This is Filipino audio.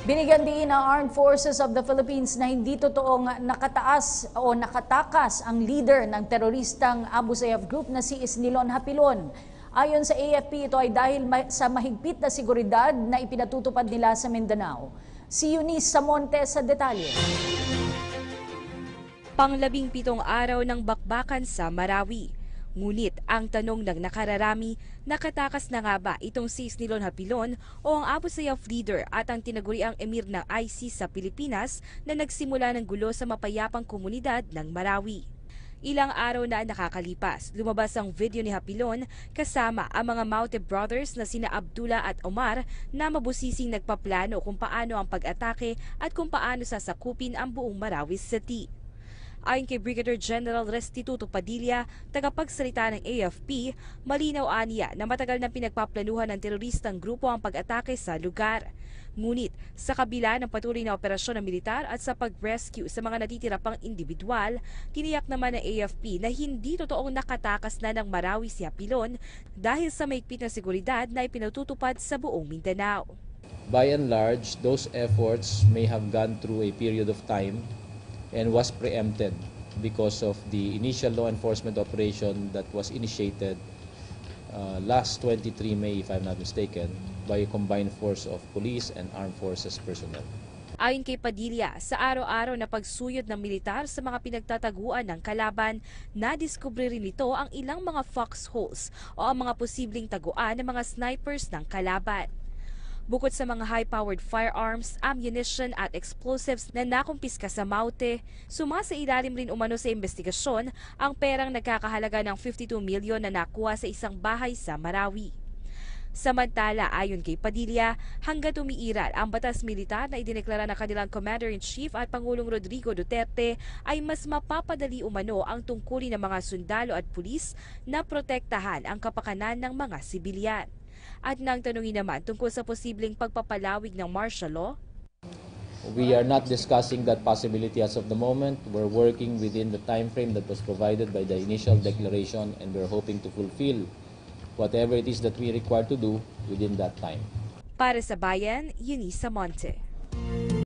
Binigyan din ng Armed Forces of the Philippines na hindi totoong nakataas o nakatakas ang leader ng teroristang Abu Sayyaf Group na si Isnilon Hapilon. Ayon sa AFP, ito ay dahil sa mahigpit na seguridad na ipinatutupad nila sa Mindanao. Si Eunice Samonte sa detalye. Pang-17 araw ng bakbakan sa Marawi. Ngunit ang tanong ng nakararami, nakatakas na nga ba itong si Isnilon Hapilon o ang Abu Sayyaf leader at ang tinaguriang emir ng ISIS sa Pilipinas na nagsimula ng gulo sa mapayapang komunidad ng Marawi? Ilang araw na nakakalipas, lumabas ang video ni Hapilon kasama ang mga Maute brothers na sina Abdullah at Omar na mabusising nagpaplano kung paano ang pag-atake at kung paano sasakupin ang buong Marawi City. Ayon kay Brigadier General Restituto Padilla, tagapagsalita ng AFP, malinaw aniya na matagal na pinagpaplanuhan ng teroristang grupo ang pag-atake sa lugar. Ngunit sa kabila ng patuloy na operasyon ng militar at sa pag-rescue sa mga natitira pang individual, tiniyak naman ng AFP na hindi totoong nakatakas na ng Marawi si Hapilon dahil sa mahigpit na seguridad na ipinatutupad sa buong Mindanao. By and large, those efforts may have gone through a period of time and was preempted because of the initial law enforcement operation that was initiated last 23 May, if I'm not mistaken, by a combined force of police and armed forces personnel. Ayon kay Padilla, sa araw-araw na pagsuyod ng militar sa mga pinagtataguan ng kalaban, nadiskubre rin nito ang ilang mga foxholes o ang mga posibleng taguan ng mga snipers ng kalaban. Bukod sa mga high-powered firearms, ammunition at explosives na nakumpiska sa Maute, sumasailalim rin umano sa investigasyon ang perang nagkakahalaga ng 52 milyon na nakuha sa isang bahay sa Marawi. Samantala, ayon kay Padilla, hanggat umiiral ang batas militar na idineklara ng kanilang Commander-in-Chief at Pangulong Rodrigo Duterte, ay mas mapapadali umano ang tungkulin ng mga sundalo at pulis na protektahan ang kapakanan ng mga sibilyan. At nang tanungin naman tungkol sa posibleng pagpapalawig ng martial law, we are not discussing that possibility as of the moment. We're working within the time frame that was provided by the initial declaration, and we're hoping to fulfill whatever it is that we require to do within that time. Para sa Bayan, Eunice Samonte.